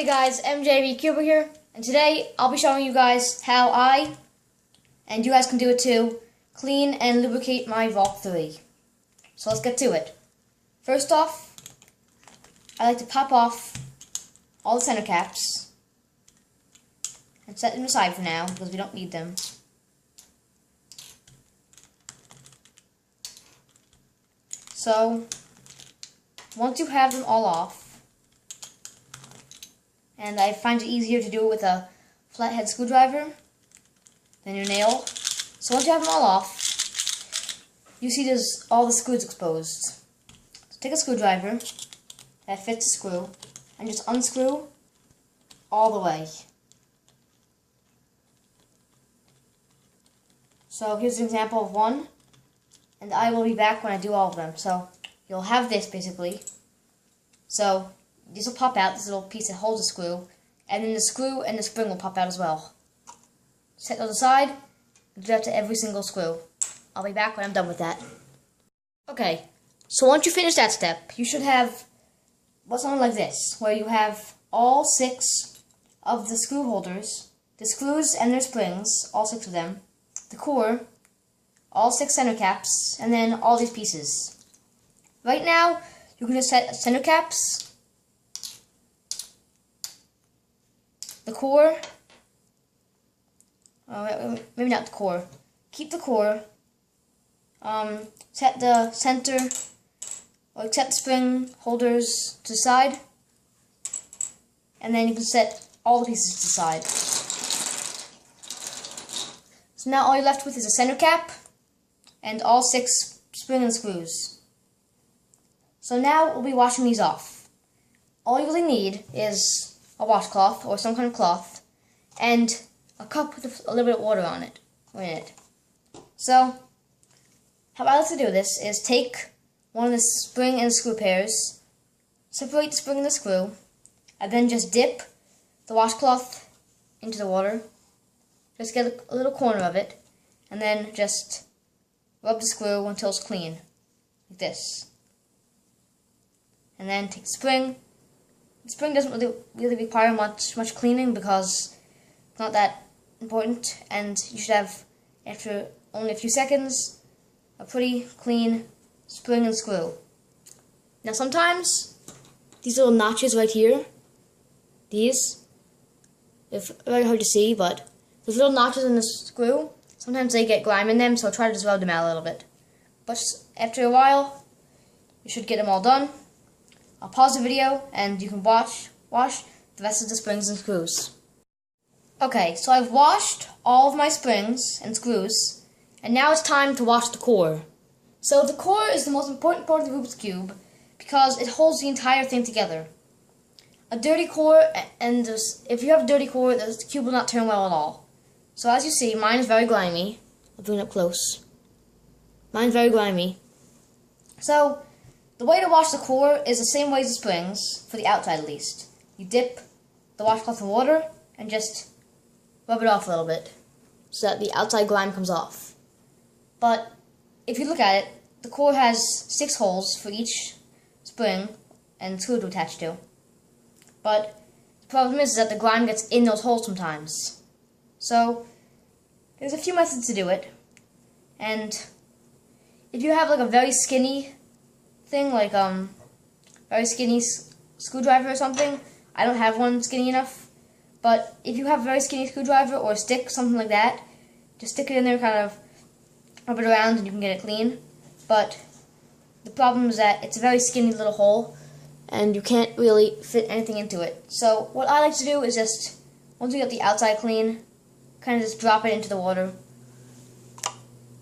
Hey guys, MJVCuber here, and today I'll be showing you guys how I, and you guys can do it too, clean and lubricate my Valk 3. So let's get to it. First off, I like to pop off all the center caps and set them aside for now because we don't need them. So, once you have them all off, and I find it easier to do it with a flathead screwdriver than your nail. So once you have them all off, you see there's all the screws exposed. So take a screwdriver that fits the screw and just unscrew all the way. So here's an example of one, and I will be back when I do all of them. So you'll have this basically. So this will pop out, this little piece that holds the screw, and then the screw and the spring will pop out as well. Set those aside, and do that to every single screw. I'll be back when I'm done with that. Okay, so once you finish that step, you should have what's something like this, where you have all 6 of the screw holders, the screws and their springs, all 6 of them, the core, all 6 center caps, and then all these pieces. Right now, you can just set center caps, the core, maybe not the core, keep the core, set the center, or set the spring holders to the side, and then you can set all the pieces to the side. So now all you're left with is a center cap, and all 6 spring and screws. So now we'll be washing these off. All you really need is a washcloth or some kind of cloth, and a cup with a little bit of water on it, or in it. So, how I like to do this is take one of the spring and screw pairs, separate the spring and the screw, and then just dip the washcloth into the water. Just get a little corner of it, and then just rub the screw until it's clean, like this. And then take the spring. The spring doesn't really require much cleaning because it's not that important, and you should have, after only a few seconds, a pretty clean spring and screw. Now sometimes these little notches right here, they're very hard to see, but those little notches in the screw, sometimes they get grime in them, so try to just rub them out a little bit. But after a while, you should get them all done. I'll pause the video and you can wash the rest of the springs and screws. Okay, so I've washed all of my springs and screws, and now it's time to wash the core. So the core is the most important part of the Rubik's Cube because it holds the entire thing together. A dirty core, and if you have a dirty core, the cube will not turn well at all. So as you see, mine is very grimy. I'll bring it up close. Mine's very grimy. So the way to wash the core is the same way as the springs, for the outside at least. You dip the washcloth in water and just rub it off a little bit so that the outside grime comes off. But if you look at it, the core has 6 holes for each spring and screw to attach to. But the problem is that the grime gets in those holes sometimes. So there's a few methods to do it. And if you have like a very skinny thing, like very skinny screwdriver or something. I don't have one skinny enough, but if you have a very skinny screwdriver or a stick, something like that, just stick it in there, kind of rub it around, and you can get it clean. But the problem is that it's a very skinny little hole, and you can't really fit anything into it. So what I like to do is just, once you get the outside clean, kind of just drop it into the water,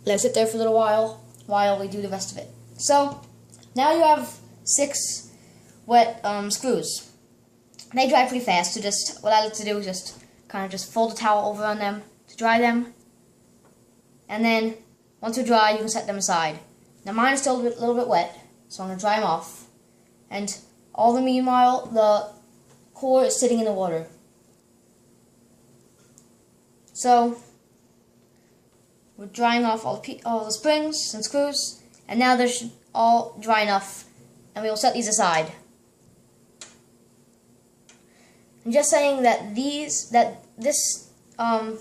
let it sit there for a little while we do the rest of it. So now you have 6 wet screws. They dry pretty fast, so just what I like to do is just kind of just fold a towel over on them to dry them. And then once they're dry, you can set them aside. Now mine is still a little bit wet, so I'm going to dry them off. And all the meanwhile, the core is sitting in the water. So we're drying off all the springs and screws, and now they're all dry enough, and we will set these aside. I'm just saying that this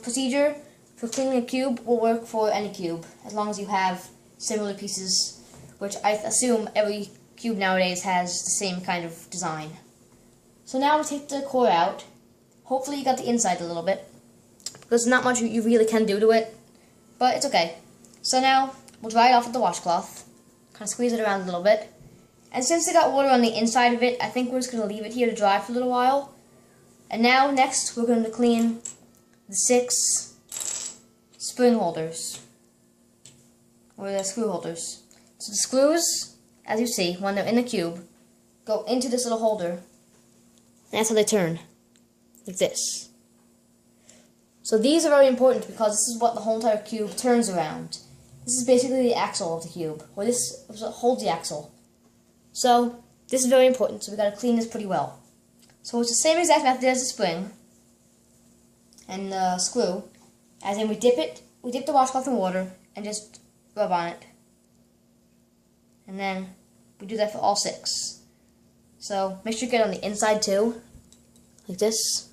procedure for cleaning a cube will work for any cube, as long as you have similar pieces, which I assume every cube nowadays has the same kind of design. So now we take the core out. Hopefully you got the inside a little bit, because there's not much you really can do to it, but it's okay. So now we'll dry it off with the washcloth, kind of squeeze it around a little bit. And since it got water on the inside of it, I think we're just going to leave it here to dry for a little while. And now, next, we're going to clean the 6 spring holders, or the screw holders. So the screws, as you see, when they're in the cube, go into this little holder, and that's how they turn, like this. So these are very important because this is what the whole entire cube turns around. This is basically the axle of the cube, or this holds the axle. So this is very important, so we got to clean this pretty well. So it's the same exact method as the spring and the screw, as in we dip the washcloth in water and just rub on it. And then we do that for all 6. So make sure you get on the inside too, like this.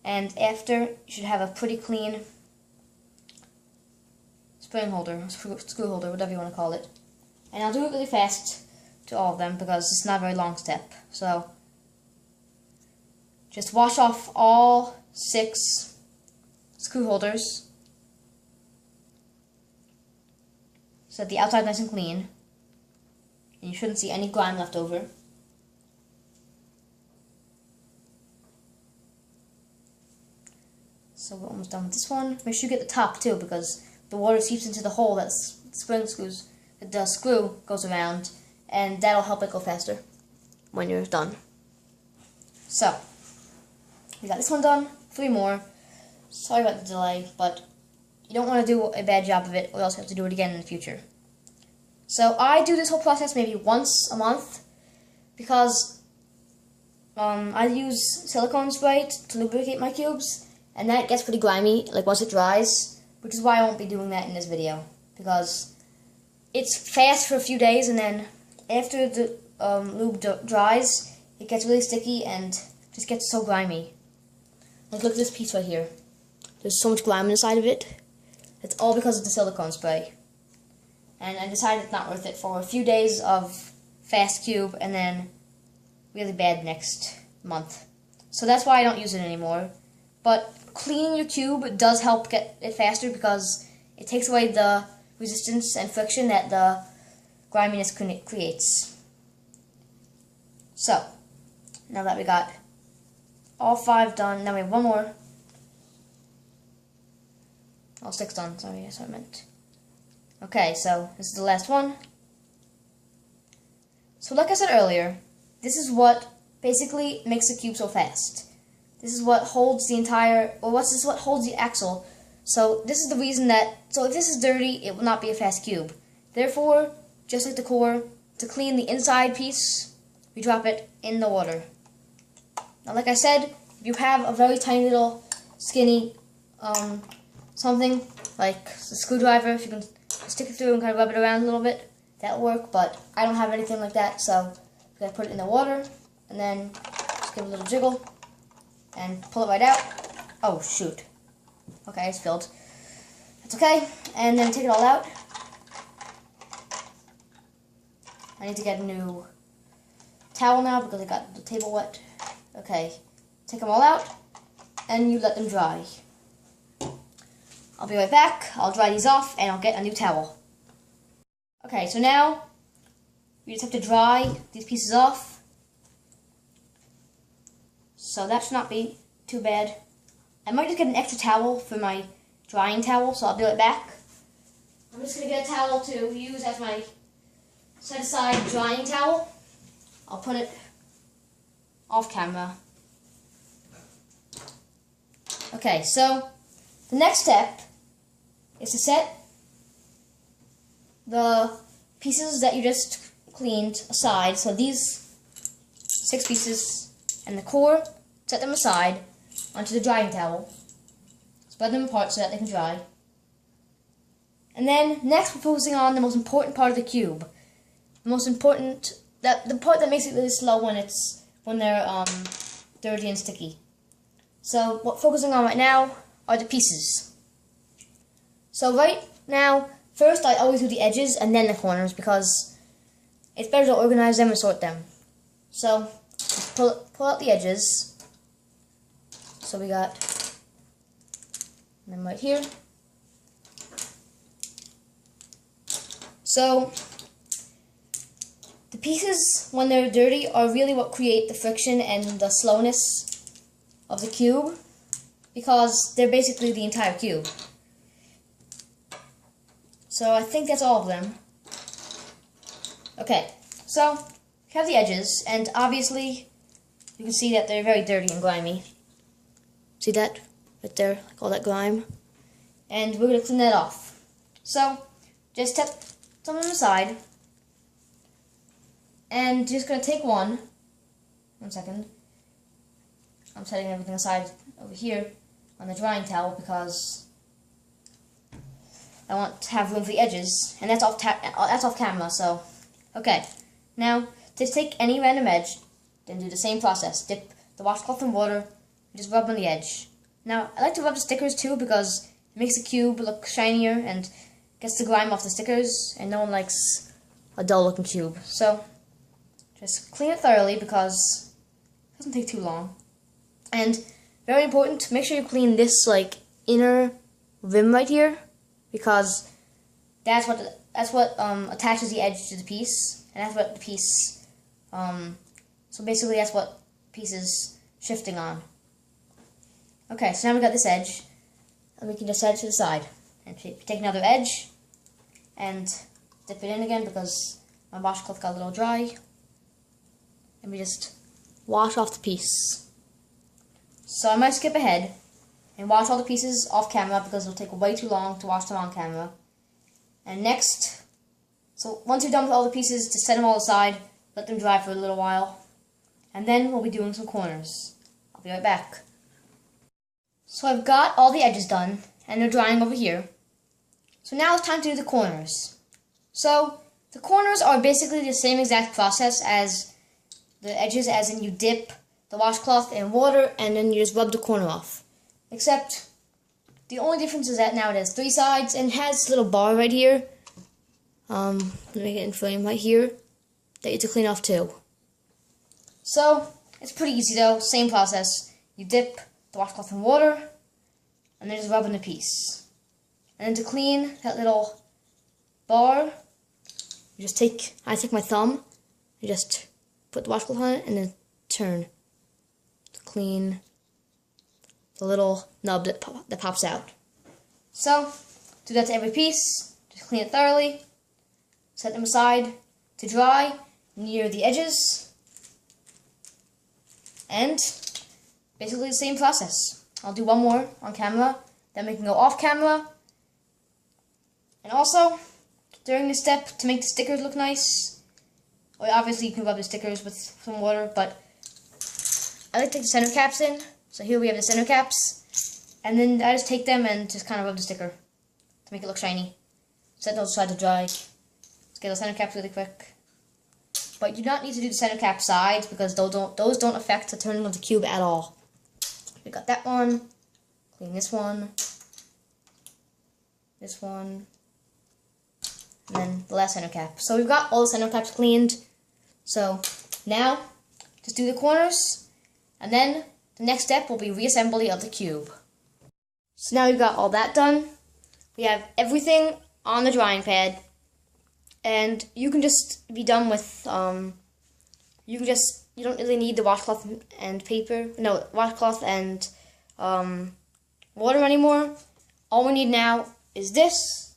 And after, you should have a pretty clean spring holder, screw holder, whatever you want to call it. And I'll do it really fast to all of them because it's not a very long step. So just wash off all 6 screw holders so that the outside is nice and clean, and you shouldn't see any grime left over. So we're almost done with this one. Make sure you get the top too, because the water seeps into the hole that the screw goes around, and that'll help it go faster when you're done. So we got this one done. 3 more. Sorry about the delay, but you don't want to do a bad job of it, or else you have to do it again in the future. So I do this whole process maybe once a month, because I use silicone spray to lubricate my cubes, and that gets pretty grimy, like once it dries, which is why I won't be doing that in this video, because it's fast for a few days, and then after the lube dries, it gets really sticky and just gets so grimy. Like, look at this piece right here. There's so much grime inside of it. It's all because of the silicone spray. And I decided it's not worth it for a few days of fast cube and then really bad next month. So that's why I don't use it anymore. But cleaning your cube does help get it faster because it takes away the resistance and friction that the griminess creates. So, now that we got all 5 done, now we have 1 more. All 6 done, sorry, that's what I meant. Okay, so this is the last one. So like I said earlier, this is what basically makes the cube so fast. This is what holds the entire, or this is what holds the axle. So this is the reason that, so if this is dirty, it will not be a fast cube. Therefore, just like the core, to clean the inside piece, we drop it in the water. Now, like I said, if you have a very tiny little skinny something, like a screwdriver, if you can stick it through and kind of rub it around a little bit, that'll work, but I don't have anything like that, so we gotta put it in the water, and then just give it a little jiggle, and pull it right out. Oh, shoot. Okay, it's spilled. That's okay, and then take it all out. I need to get a new towel now because I got the table wet. Okay, take them all out, and you let them dry. I'll be right back. I'll dry these off, and I'll get a new towel. Okay, so now we just have to dry these pieces off. So that should not be too bad. I might just get an extra towel for my drying towel, so I'll be right back. I'm just going to get a towel to use as my set-aside drying towel. I'll put it off camera. Okay, so the next step is to set the pieces that you just cleaned aside. So these 6 pieces and the core, set them aside onto the drying towel. Spread them apart so that they can dry. And then next we're focusing on the most important part of the cube. The most important, the part that makes it really slow when they're dirty and sticky. So what focusing on right now are the pieces. So right now, first I always do the edges and then the corners because it's better to organize them and sort them. So pull out the edges. So we got them right here. So the pieces, when they're dirty, are really what create the friction and the slowness of the cube, because they're basically the entire cube. So I think that's all of them. Okay, so we have the edges, and obviously you can see that they're very dirty and grimy. See that? Right there, like all that grime. And we're going to clean that off. So just step some on the side. And just going to take one second. I'm setting everything aside over here on the drying towel because I want to have room for the edges, and that's off camera. So, okay. Now, just take any random edge, then do the same process. Dip the washcloth in water, and just rub on the edge. Now, I like to rub the stickers too because it makes the cube look shinier and gets the grime off the stickers, and no one likes a dull-looking cube. So, just clean it thoroughly because it doesn't take too long. And very important, make sure you clean this like inner rim right here, because that's what attaches the edge to the piece, and that's what the piece. So basically, that's what the piece is shifting on. Okay, so now we got this edge, and we can just set it to the side, and take another edge, and dip it in again because my washcloth got a little dry. And we just wash off the piece. So I might skip ahead and wash all the pieces off camera because it'll take way too long to wash them on camera. And next, so once you're done with all the pieces, just set them all aside, let them dry for a little while. And then we'll be doing some corners. I'll be right back. So I've got all the edges done, and they're drying over here. So now it's time to do the corners. So the corners are basically the same exact process as the edges, as in you dip the washcloth in water and then you just rub the corner off. Except the only difference is that now it has 3 sides and has a little bar right here. Let me get in frame right here that you have to clean off too. So it's pretty easy though, same process. You dip the washcloth in water and then just rub in the piece. And then to clean that little bar, you just I take my thumb and just put the washcloth on it and then turn to clean the little nub that pops out. So, do that to every piece. Just clean it thoroughly. Set them aside to dry near the edges. And basically the same process. I'll do one more on camera, then we can go off camera. And also, during this step, to make the stickers look nice, well, obviously you can rub the stickers with some water, but I like to take the center caps in. So here we have the center caps, and then I just take them and just kind of rub the sticker to make it look shiny. Set those aside to dry. Let's get the center caps really quick. But you do not need to do the center cap sides because those don't affect the turning of the cube at all. We got that one. Clean this one. This one. And then the last center cap. So we've got all the center caps cleaned. So now, just do the corners, and then the next step will be reassembly of the cube. So now we've got all that done. We have everything on the drying pad, and you can just be done with, you don't really need the washcloth and washcloth and water anymore. All we need now is this,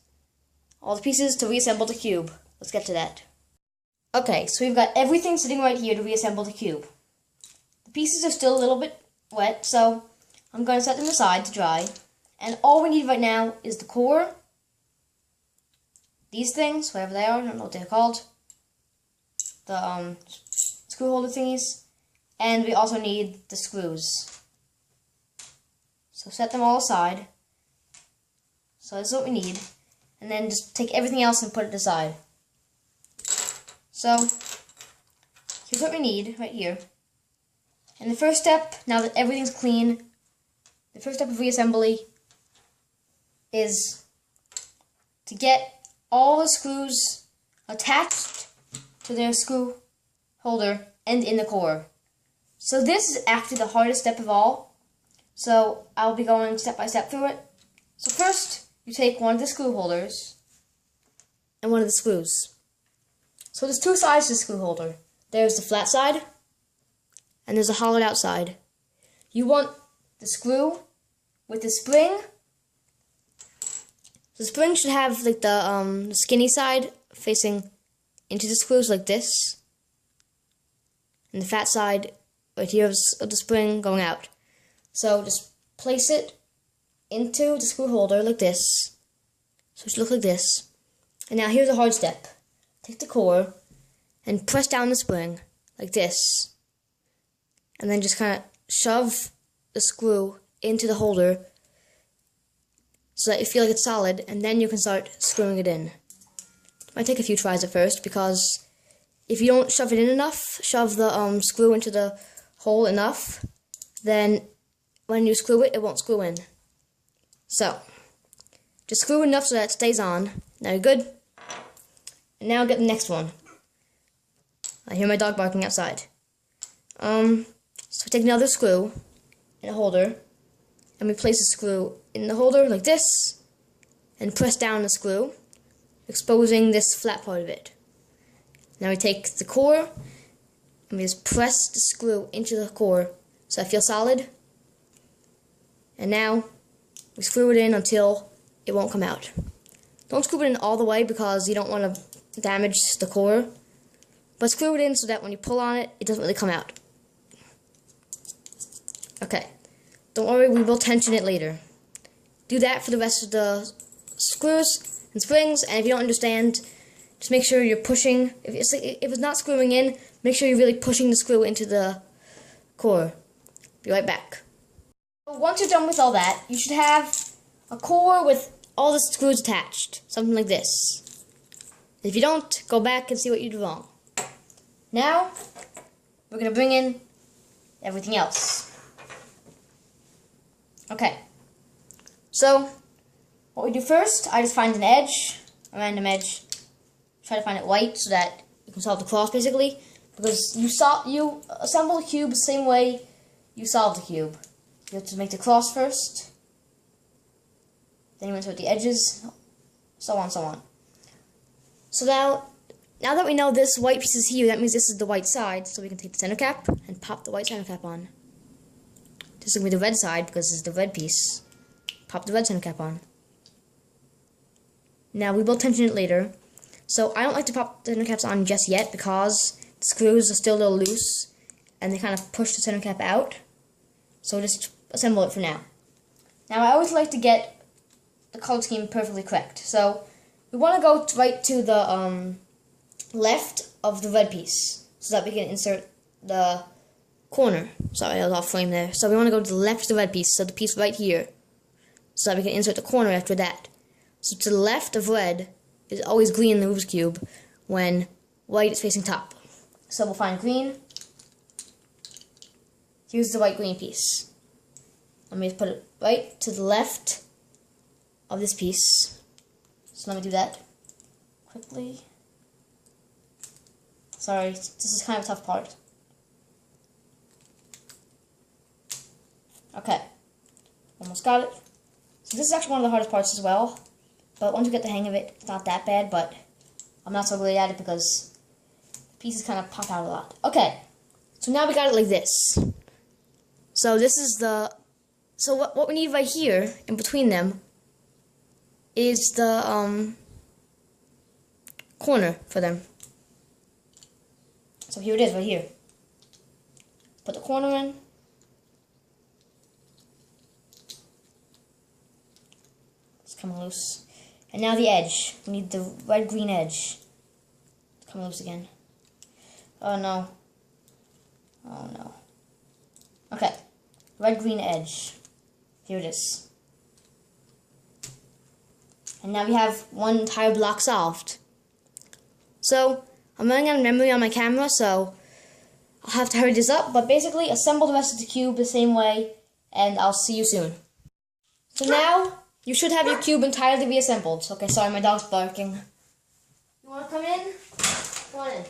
all the pieces to reassemble the cube. Let's get to that. Okay, so we've got everything sitting right here to reassemble the cube. The pieces are still a little bit wet, so I'm going to set them aside to dry. And all we need right now is the core, these things, whatever they are, I don't know what they're called, the screw holder thingies, and we also need the screws. So set them all aside. So that's what we need. And then just take everything else and put it aside. So, here's what we need right here. And the first step, now that everything's clean, the first step of reassembly is to get all the screws attached to their screw holder and in the core. So this is actually the hardest step of all. So I'll be going step by step through it. So first, you take one of the screw holders and one of the screws. So there's two sides to the screw holder. There's the flat side and there's a hollowed out side. You want the screw with the spring. The spring should have like the skinny side facing into the screws like this, and the fat side right here of the spring going out. So just place it into the screw holder like this. So it should look like this. And now here's a hard step. Take the core and press down the spring like this. And then just kind of shove the screw into the holder so that you feel like it's solid, and then you can start screwing it in. It might take a few tries at first, because if you don't shove it in enough, shove the screw into the hole enough, then when you screw it, it won't screw in. So, just screw enough so that it stays on. Now you're good. And now get the next one. I hear my dog barking outside. So take another screw in a holder, and we place the screw in the holder like this, and press down the screw, exposing this flat part of it. Now we take the core, and we just press the screw into the core so it feels solid. And now we screw it in until it won't come out. Don't screw it in all the way because you don't want to damage the core, but screw it in so that when you pull on it, it doesn't really come out. Okay, don't worry, we will tension it later. Do that for the rest of the screws and springs, and if you don't understand, just make sure you're pushing. If it's not screwing in, make sure you're really pushing the screw into the core. Be right back. Once you're done with all that, you should have a core with all the screws attached, something like this. If you don't, go back and see what you did wrong. Now, we're going to bring in everything else. Okay, so what we do first, I just find an edge, a random edge, try to find it white so that you can solve the cross basically, because you assemble the cube the same way you solve the cube. You have to make the cross first, then you insert the edges, so on, so on. So now that we know this white piece is here, that means this is the white side, so we can take the center cap and pop the white center cap on. This is going to be the red side because this is the red piece. Pop the red center cap on. Now we will tension it later. So I don't like to pop the center caps on just yet because the screws are still a little loose and they kind of push the center cap out. So just assemble it for now. Now I always like to get the color scheme perfectly correct. So we want to go right to the left of the red piece so that we can insert the corner. Sorry, I was off frame there. So we want to go to the left of the red piece, so the piece right here, so that we can insert the corner after that. So to the left of red is always green in the Rubik's Cube when white is facing top. So we'll find green. Here's the white green piece. Let me just put it right to the left of this piece. So let me do that quickly. Sorry, this is kind of a tough part. Okay, almost got it. So this is actually one of the hardest parts as well, but once you get the hang of it, it's not that bad, but I'm not so great at it because the pieces kind of pop out a lot. Okay, so now we got it like this. So this is so what we need right here, in between them, is the corner for them. So here it is, right here. Put the corner in. Come loose. And now the edge. We need the red-green edge. Come loose again. Oh no. Oh no. Okay. Red-green edge. Here it is. And now we have one entire block solved. So, I'm running out of memory on my camera, so I'll have to hurry this up, but basically assemble the rest of the cube the same way, and I'll see you soon. So now, you should have your cube entirely reassembled. Okay, sorry, my dog's barking. You want to come in? Come on in.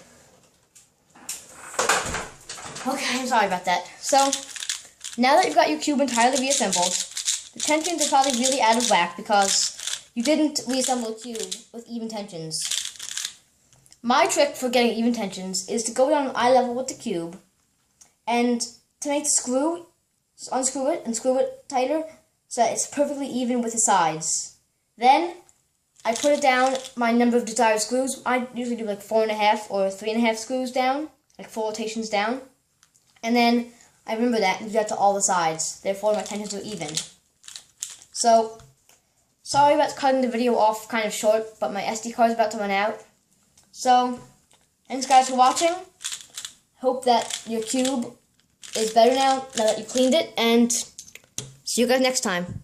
Okay, I'm sorry about that. So, now that you've got your cube entirely reassembled, the tensions are probably really out of whack because you didn't reassemble a cube with even tensions. My trick for getting even tensions is to go down eye level with the cube, and to make the screw, just unscrew it and screw it tighter so that it's perfectly even with the sides. Then, I put it down my number of desired screws. I usually do like 4.5 or 3.5 screws down, like 4 rotations down. And then I remember that and do that to all the sides. Therefore, my tensions are even. So, sorry about cutting the video off kind of short, but my SD card is about to run out. So, thanks guys for watching. Hope that your cube is better now that you cleaned it, and see you guys next time.